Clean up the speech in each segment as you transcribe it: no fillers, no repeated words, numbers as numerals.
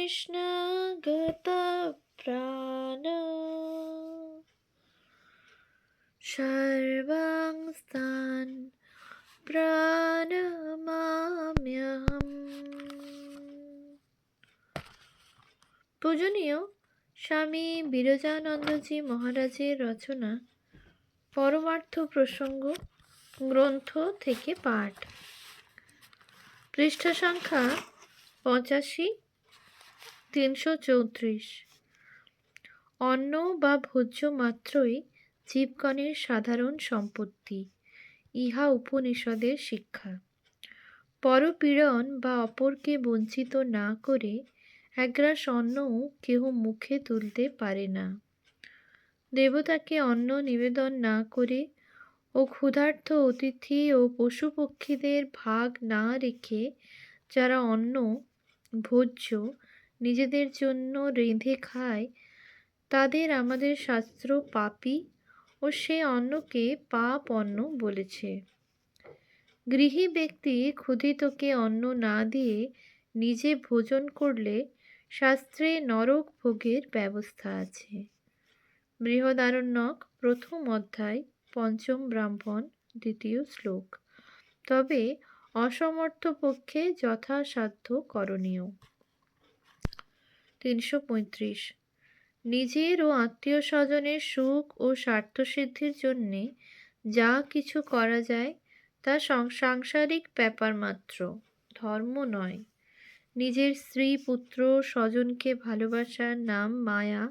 তৃষ্ণাগতপ্রাণ সর্বাংস্তান প্রণমাম্যহম। পূজনীয় স্বামী বিরজানন্দজি মহারাজের রচনা পরমার্থ প্রসঙ্গ গ্রন্থ থেকে পাঠ। পৃষ্ঠা সংখ্যা 85, 334। অন্ন বা ভোজ্য মাত্রই জীবগণের সাধারণ সম্পত্তি, ইহা উপনিষদের শিক্ষা। পরপীড়ন বা অপরকে বঞ্চিত না করে একগ্রাস অন্নও কেহ মুখে তুলতে পারে না। দেবতাকে অন্ন নিবেদন না করে ও ক্ষুধার্ত অতিথি ও পশু পক্ষীদের ভাগ না রেখে যারা অন্ন ভোজ্য নিজেদের জন্য রেঁধে খায়, তাদের আমাদের শাস্ত্র পাপী ও সে অন্নকে পাপ অন্ন বলেছে। গৃহী ব্যক্তি ক্ষুধিতকে অন্ন না দিয়ে নিজে ভোজন করলে শাস্ত্রে নরক ভোগের ব্যবস্থা আছে। বৃহদারণ্যক 1ম অধ্যায় 5ম ব্রাহ্মণ 2য় শ্লোক। তবে অসমর্থ পক্ষে যথাসাধ্য করণীয়। 335। নিজের ও আত্মীয় স্বজনের সুখ ও স্বার্থসিদ্ধির জন্যে যা কিছু করা যায় তা সাংসারিক ব্যাপার মাত্র, ধর্ম নয়। নিজের স্ত্রী পুত্র স্বজনকে ভালোবাসার নাম মায়া,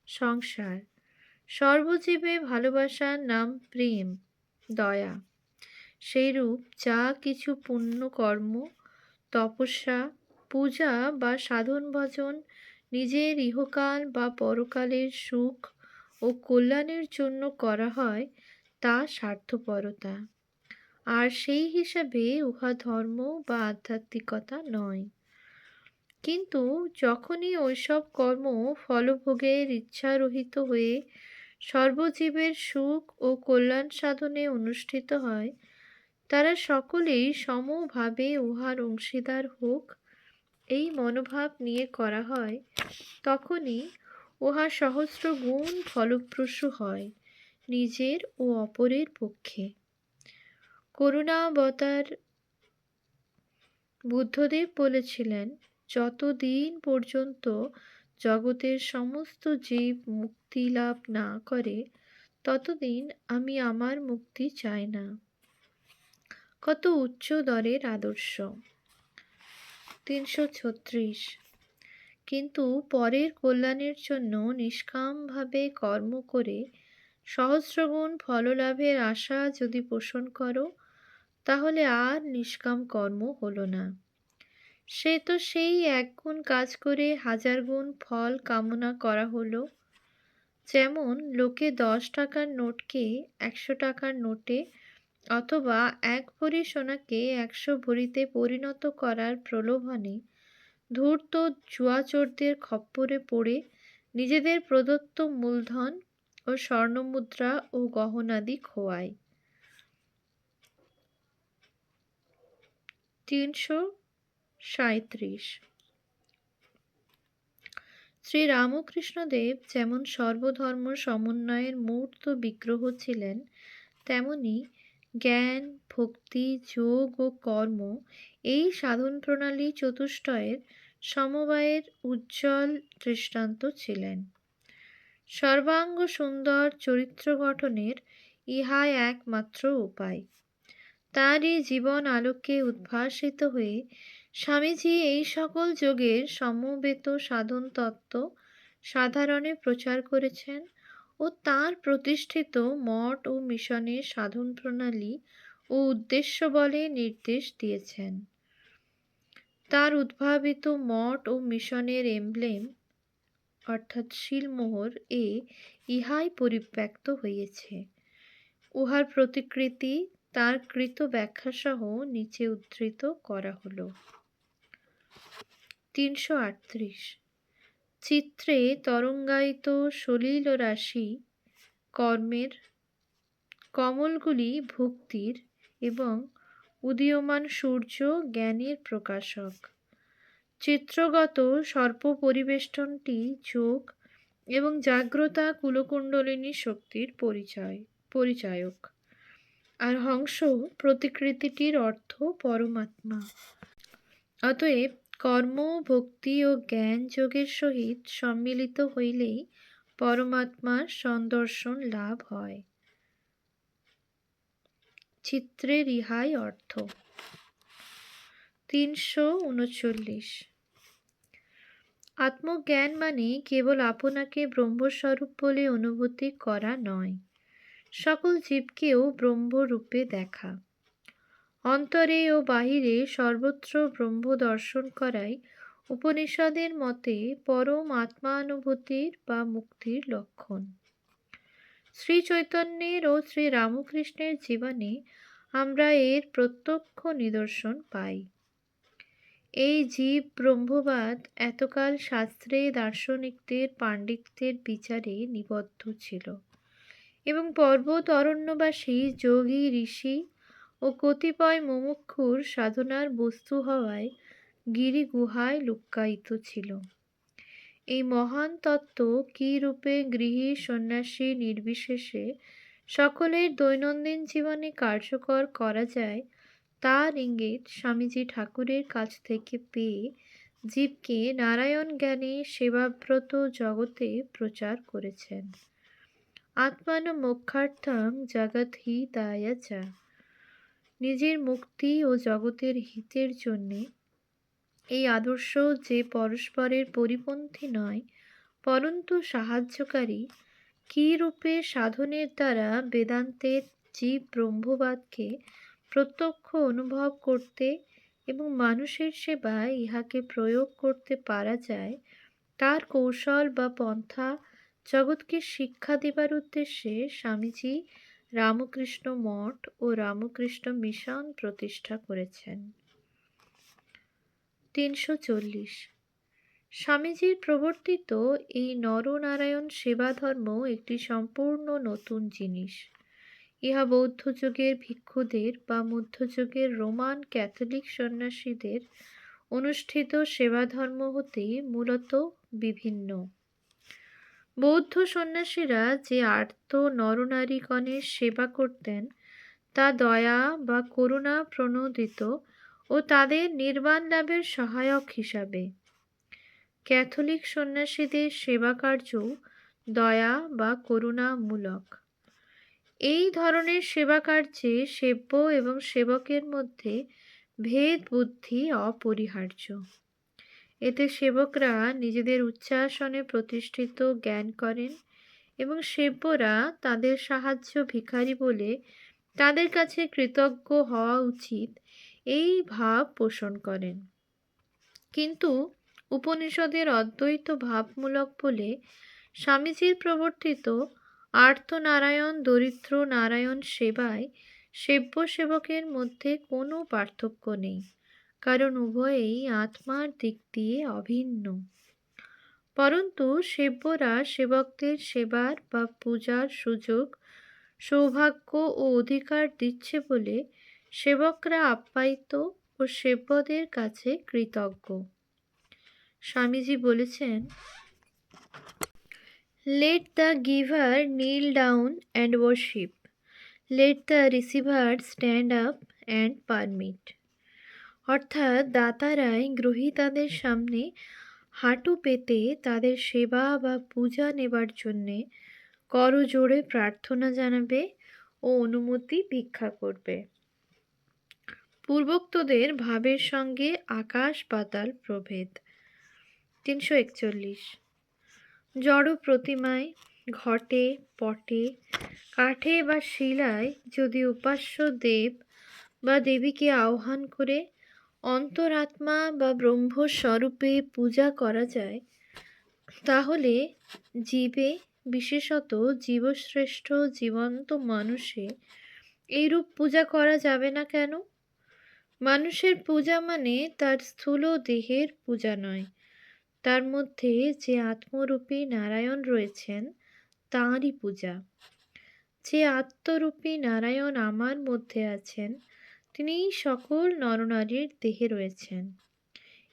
সংসার। সর্বজীবে ভালোবাসার নাম প্রেম, দয়া। সেইরূপ যা কিছু পুণ্য কর্ম, তপস্যা, পূজা বা সাধন ভজন নিজের ইহকাল বা পরকালের সুখ ও কল্যাণের জন্য করা হয় তা স্বার্থপরতা, আর সেই হিসাবে উহা ধর্ম বা আধ্যাত্মিকতা নয়। কিন্তু যখনই ওইসব কর্ম ফলভোগের ইচ্ছারহিত হয়ে সর্বজীবের সুখ ও কল্যাণ সাধনে অনুষ্ঠিত হয়, তারা সকলেই সমভাবে উহার অংশীদার হোক, এই মনোভাব নিয়ে করা হয়, তখনই উহা সহস্র গুণ ফলপ্রসূ হয় নিজের ও অপরের পক্ষে। করুণাবতার বুদ্ধদেব বলেছিলেন, যতদিন পর্যন্ত জগতের সমস্ত জীব মুক্তি লাভ না করে, ততদিন আমি আমার মুক্তি চাই না। কত উচ্চ দরের আদর্শ। 336। কিন্তু পরের কল্যাণের জন্য নিষ্কামভাবে কর্ম করে সহস্রগুণ ফললাভের আশা যদি পোষণ করো, তাহলে আর নিষ্কাম কর্ম হলো না। সে তো সেই 1 গুণ কাজ করে 1000 গুণ ফল কামনা করা হলো। যেমন লোকে 10 টাকার নোটকে 100 টাকার নোটে অথবা 1 ভরি সোনাকে 100 ভরিতে পরিণত করার প্রলোভনে ধূর্ত জুয়াচোরদের খপ্পরে পড়ে নিজেদের প্রদত্ত মূলধন ও স্বর্ণমুদ্রা ও গহনাদি খোয়ায়। 337। শ্রীরামকৃষ্ণদেব যেমন সর্বধর্ম সমন্বয়ের মূর্ত বিগ্রহ ছিলেন, তেমনি জ্ঞান, ভক্তি, যোগ ও কর্ম এই সাধন প্রণালী চতুষ্টয়ের সমবায়ের উজ্জ্বল দৃষ্টান্ত ছিলেন। সর্বাঙ্গ সুন্দর চরিত্র গঠনের ইহাই একমাত্র উপায়। তাঁরই জীবন আলোকে উদ্ভাসিত হয়ে স্বামীজি এই সকল যোগের সমবেত সাধন তত্ত্ব সাধারণে প্রচার করেছেন ও তাঁর প্রতিষ্ঠিত মঠ ও মিশনের সাধন প্রণালী ও উদ্দেশ্য বলে নির্দেশ দিয়েছেন। তাঁর উদ্ভাবিত মঠ ও মিশনের এমব্লেম অর্থাৎ শিলমোহর এ ইহাই পরিব্যক্ত হইয়াছে। উহার প্রতিকৃতি তার কৃত ব্যাখ্যাসহ নিচে উদ্ধৃত করা হল। 338। চিত্রে তরঙ্গায়িত সলিল রাশি কর্মের কমলগুলি ভক্তির এবং উদীয়মান সূর্য জ্ঞানের প্রকাশক। চিত্রগত সর্প পরিবেষ্টনটি যোগ এবং জাগ্রতা কুলকুণ্ডলিনী শক্তির পরিচায়ক। আর হংস প্রতিকৃতিটির অর্থ পরমাত্মা। অতএব কর্ম, ভক্তি ও জ্ঞান যোগের সহিত সম্মিলিত হইলেই পরমাত্মার সন্দর্শন লাভ হয়। চিত্রের ইহাই অর্থ। ৩৩৯। আত্মজ্ঞান মানে কেবল আপনাকে ব্রহ্মস্বরূপ বলে অনুভূতি করা নয়, সকল জীবকেও ব্রহ্মরূপে দেখা। অন্তরে ও বাহিরে সর্বত্র ব্রহ্ম দর্শন করাই উপনিষদের মতে পরম আত্মানুভূতির বা মুক্তির লক্ষণ। শ্রী চৈতন্যের ও শ্রী রামকৃষ্ণের জীবনে আমরা এর প্রত্যক্ষ নিদর্শন পাই। এই জীব ব্রহ্মবাদ এতকাল শাস্ত্রে দার্শনিকদের পাণ্ডিত্যের বিচারে নিবদ্ধ ছিল এবং পর্বত অরণ্যবাসী যোগী, ঋষি ও কতিপয় মুমুক্ষুর সাধনার বস্তু হওয়ায় গিরি গুহায় লুক্কায়িত ছিল। এই মহান তত্ত্ব কী রূপে গৃহী সন্ন্যাসী নির্বিশেষে সকলের দৈনন্দিন জীবনে কার্যকর করা যায় তার ইঙ্গিত স্বামীজি ঠাকুরের কাছ থেকে পেয়ে জীবকে নারায়ণ জ্ঞানে সেবাব্রত জগতে প্রচার করেছেন। আত্মান মোক্ষার্থং জগৎ হিতায় চ। নিজের মুক্তি ও জগতের হিতের জন্যে এই আদর্শ যে পরস্পরের পরিপন্থী নয় পরন্তু সাহায্যকারী, কী রূপে সাধনের দ্বারা বেদান্তের জীব ব্রহ্মবাদকে প্রত্যক্ষ অনুভব করতে এবং মানুষের সেবায় ইহাকে প্রয়োগ করতে পারা যায় তার কৌশল বা পন্থা জগৎকে শিক্ষা দেবার উদ্দেশ্যে স্বামীজি রামকৃষ্ণ মঠ ও রামকৃষ্ণ মিশন প্রতিষ্ঠা করেছেন। ৩৪০। স্বামীজির প্রবর্তিত এই নরনারায়ণ সেবা ধর্ম একটি সম্পূর্ণ নতুন জিনিস। ইহা বৌদ্ধযুগের ভিক্ষুদের বা মধ্যযুগের রোমান ক্যাথলিক সন্ন্যাসীদের অনুষ্ঠিত সেবা ধর্ম হতে মূলত বিভিন্ন। বৌদ্ধ সন্ন্যাসীরা যে আর্ত নরনারীগণের সেবা করতেন তা দয়া বা করুণা প্রণোদিত ও তাদের নির্বাণ লাভের সহায়ক হিসাবে। ক্যাথলিক সন্ন্যাসীদের সেবা কার্য দয়া বা করুণামূলক। এই ধরনের সেবা কার্যে সেব্য এবং সেবকের মধ্যে ভেদ বুদ্ধি অপরিহার্য। এতে সেবকরা নিজেদের উচ্চাসনে প্রতিষ্ঠিত জ্ঞান করেন এবং সেব্যরা তাদের সাহায্য ভিখারি বলে তাদের কাছে কৃতজ্ঞ হওয়া উচিত এই ভাব পোষণ করেন। কিন্তু উপনিষদের অদ্বৈত ভাবমূলক বলে স্বামীজির প্রবর্তিত আর্তনারায়ণ দরিদ্র নারায়ণ সেবায় সেব্য সেবকের মধ্যে কোনো পার্থক্য নেই, কারণ উভয়েই আত্মার দিক দিয়ে অভিন্ন। পরন্তু সেব্যরা সেবকদের সেবার বা পূজার সুযোগ, সৌভাগ্য ও অধিকার দিচ্ছে বলে সেবকরা আপ্যায়িত ও সেব্যদের কাছে কৃতজ্ঞ। স্বামীজি বলেছেন, Let the giver kneel down and worship. Let the receiver stand up and permit. অর্থাৎ দাতারাই গ্রহীতাদের সামনে হাঁটু পেতে তাদের সেবা বা পূজা নেবার জন্যে করজোড়ে প্রার্থনা জানাবে ও অনুমতি ভিক্ষা করবে। পূর্বোক্তদের ভাবের সঙ্গে আকাশ পাতাল প্রভেদ। ৩৪১। জড় প্রতিমায়, ঘটে, পটে, কাঠে বা শিলায় যদি উপাস্য দেব বা দেবীকে আহ্বান করে অন্তরাত্মা বা ব্রহ্মস্বরূপে পূজা করা যায়, তাহলে জীবে, বিশেষত জীবশ্রেষ্ঠ জীবন্ত মানুষে এইরূপ পূজা করা যাবে না কেন? মানুষের পূজা মানে তার স্থূল দেহের পূজা নয়, তার মধ্যে যে আত্মরূপী নারায়ণ রয়েছেন তাঁরই পূজা। যে আত্মরূপী নারায়ণ আমার মধ্যে আছেন তিনিই সকল নরনারীর দেহে রয়েছেন।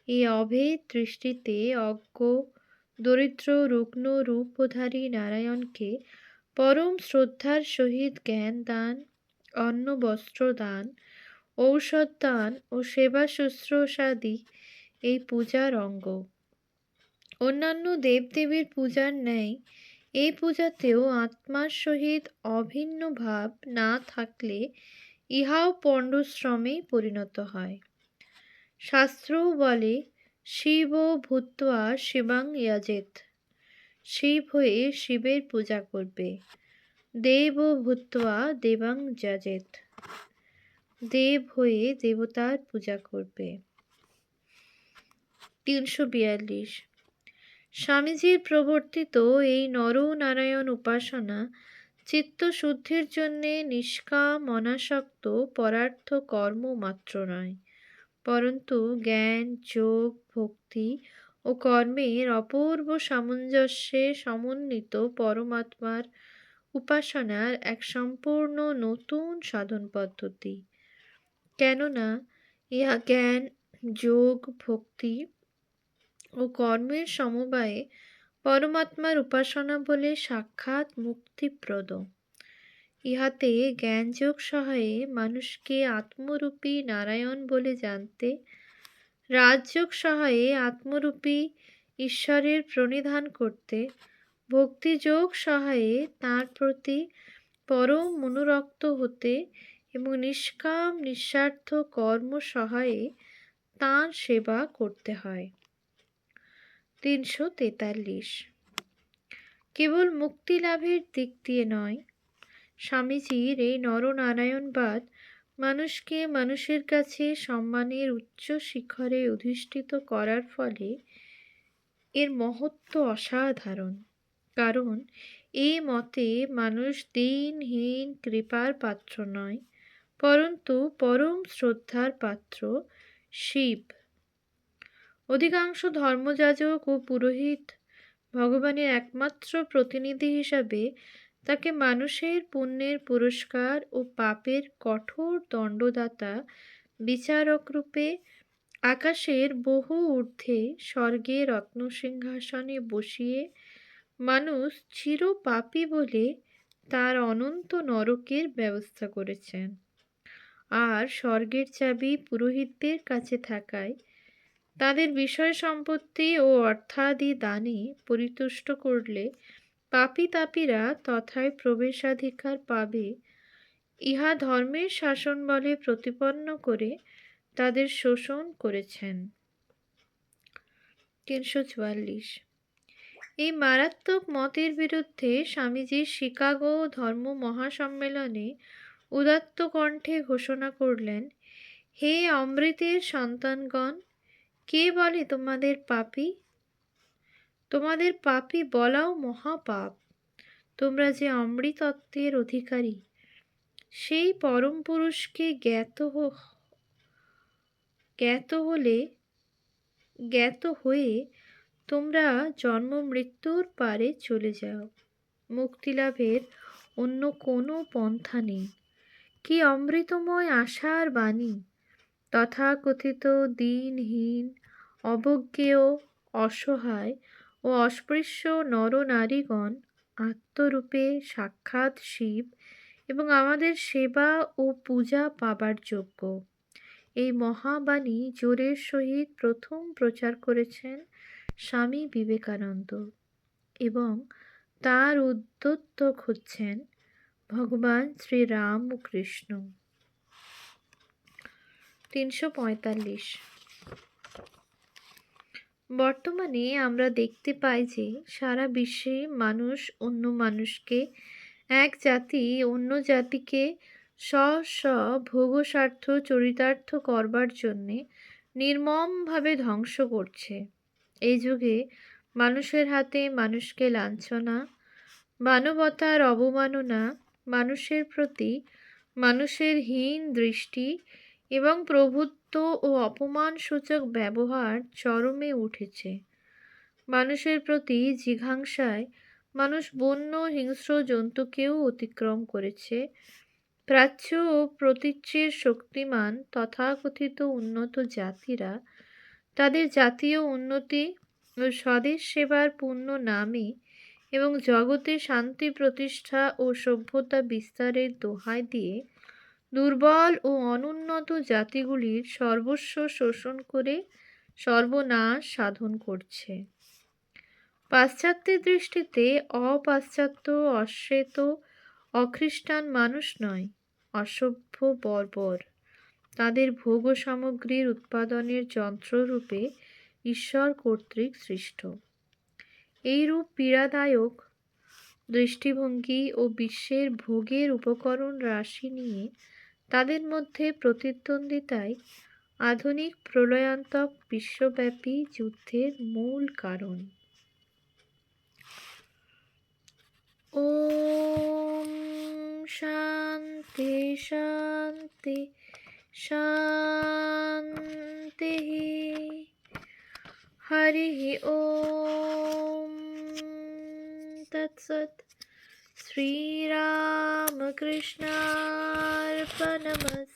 এই অভেদ দৃষ্টিতে অজ্ঞ, দরিদ্র, রুগ্ন রূপধারী নারায়ণকে পরম শ্রদ্ধার সহিত জ্ঞান দান, অন্ন বস্ত্র দান, ঔষধ দান ও সেবা শুশ্রূষাদি এই পূজার অঙ্গ। অন্যান্য দেবদেবীর পূজার ন্যায় এই পূজাতেও আত্মার সহিত অভিন্ন ভাব না থাকলে ইহাও পণ্ডশ্রমেই পরিণত হয়। শাস্ত্রও বলে, শিব ভূত্বা শিবাং ইয়াজেত, শিব হয়ে শিবের পূজা করবে, দেব ভূত্বা দেবাং যাজেত, দেব হয়ে দেবতার পূজা করবে। ৩৪২ স্বামীজির প্রবর্তিত এই নরনারায়ণ উপাসনা চিত্তশুদ্ধির জন্যে নিষ্কাম অনাসক্ত পরার্থ কর্ম মাত্র নয়, পরন্তু জ্ঞান, যোগ, ভক্তি ও কর্মের অপূর্ব সামঞ্জস্যে সমন্বিত পরমাত্মার উপাসনার এক সম্পূর্ণ নতুন সাধন পদ্ধতি। কেননা ইহা জ্ঞান, যোগ, ভক্তি ও কর্মের সমবায়ে পরমাত্মার উপাসনা বলে সাক্ষাৎ মুক্তিপ্রদ। ইহাতে জ্ঞানযোগ সহায়ে মানুষকে আত্মরূপী নারায়ণ বলে জানতে, রাজযোগ সহায়ে আত্মরূপী ঈশ্বরের প্রণিধান করতে, ভক্তিযোগ সহায়ে তাঁর প্রতি পরম মনোরক্ত হতে এবং নিষ্কাম নিঃস্বার্থ কর্ম সহায়ে তাঁর সেবা করতে হয়। ৩৪৩ কেবল মুক্তি লাভের দিক দিয়ে নয়, স্বামীজির এই নরনারায়ণবাদ মানুষকে মানুষের কাছে সম্মানের উচ্চ শিখরে অধিষ্ঠিত করার ফলে এর মহত্ব অসাধারণ। কারণ এই মতে মানুষ দীনহীন কৃপার পাত্র নয়, পরন্তু পরম শ্রদ্ধার পাত্র শিব। অধিকাংশ ধর্মযাজক ও পুরোহিত ভগবানের একমাত্র প্রতিনিধি হিসাবে তাকে মানুষের পুণ্যের পুরস্কার ও পাপের কঠোর দণ্ডদাতা বিচারক রূপে আকাশের বহু ঊর্ধ্বে স্বর্গে রত্নসিংহাসনে বসিয়ে মানুষ চির পাপী বলে তার অনন্ত নরকের ব্যবস্থা করেছেন। আর স্বর্গের চাবি পুরোহিতদের কাছে থাকায় তাদের বিষয় সম্পত্তি ও অর্থাদি দানে পরিতুষ্ট করলে পাপী তাপীরা তথায় প্রবেশাধিকার পাবে, ইহা ধর্মের শাসন বলে প্রতিপন্ন করে তাদের শোষণ করেছেন। ৩৪৪ এই মারাত্মক মতের বিরুদ্ধে স্বামীজি শিকাগো ধর্ম মহাসম্মেলনে উদাত্ত কণ্ঠে ঘোষণা করলেন, হে অমৃতের সন্তানগণ, কে বলে তোমাদের পাপী? তোমাদের পাপী বলাও মহাপাপ। তোমরা যে অমৃতত্বের অধিকারী, সেই পরম পুরুষকে জ্ঞাত হয়ে তোমরা জন্ম মৃত্যুর পারে চলে যাও। মুক্তিলাভের অন্য কোনো পন্থা নেই। কি অমৃতময় আশার বাণী! তথাকথিত দীনহীন, অবজ্ঞেয়, অসহায় ও অস্পৃশ্য নরনারীগণ আত্মরূপে সাক্ষাৎ শিব এবং আমাদের সেবা ও পূজা পাবার যোগ্য। এই মহাবাণী জোরের সহিত প্রথম প্রচার করেছেন স্বামী বিবেকানন্দ এবং তার উদ্যোক্তক হচ্ছেন ভগবান শ্রীরাম ও কৃষ্ণ। ৩৪৫ বর্তমানে আমরা দেখতে পাই যে সারা বিশ্বে মানুষ অন্য মানুষকে, এক জাতি অন্য জাতিকে স্ব ভোগস্বার্থ চরিতার্থ করবার জন্যে নির্মমভাবে ধ্বংস করছে। এই যুগে মানুষের হাতে মানুষকে লাঞ্ছনা, মানবতার অবমাননা, মানুষের প্রতি মানুষের হীন দৃষ্টি এবং প্রভুত্ব ও অপমানসূচক ব্যবহার চরমে উঠেছে। মানুষের প্রতি জিঘাংসায় মানুষ বন্য হিংস্র জন্তুকেও অতিক্রম করেছে। প্রাচ্য ও প্রতীচ্যের শক্তিমান তথাকথিত উন্নত জাতিরা তাদের জাতীয় উন্নতি ও স্বদেশ সেবার পূর্ণ নামে এবং জগতে শান্তি প্রতিষ্ঠা ও সভ্যতা বিস্তারের দোহাই দিয়ে দুর্বল ও অনুন্নত জাতিগুলির সর্বস্ব শোষণ করে সর্বনাশ সাধন করছে। পাশ্চাত্যের দৃষ্টিতে অপাশ্চাত্য অশ্বেত অখ্রিস্টান মানুষ নয়, অসভ্য বর্বর, তাদের ভোগ সামগ্রীর উৎপাদনের যন্ত্ররূপে ঈশ্বর কর্তৃক সৃষ্ট। এইরূপ পীড়াদায়ক দৃষ্টিভঙ্গি ও বিশ্বের ভোগের উপকরণ রাশি নিয়ে তাদের মধ্যে প্রতিদ্বন্দ্বিতায় আধুনিক প্রলয়ান্তক বিশ্বব্যাপী যুদ্ধের মূল কারণ। ওম শান্তি শান্তি শান্তি। হরি ওম তৎসৎ। শ্রীরামকৃষ্ণার্পণমস্তু।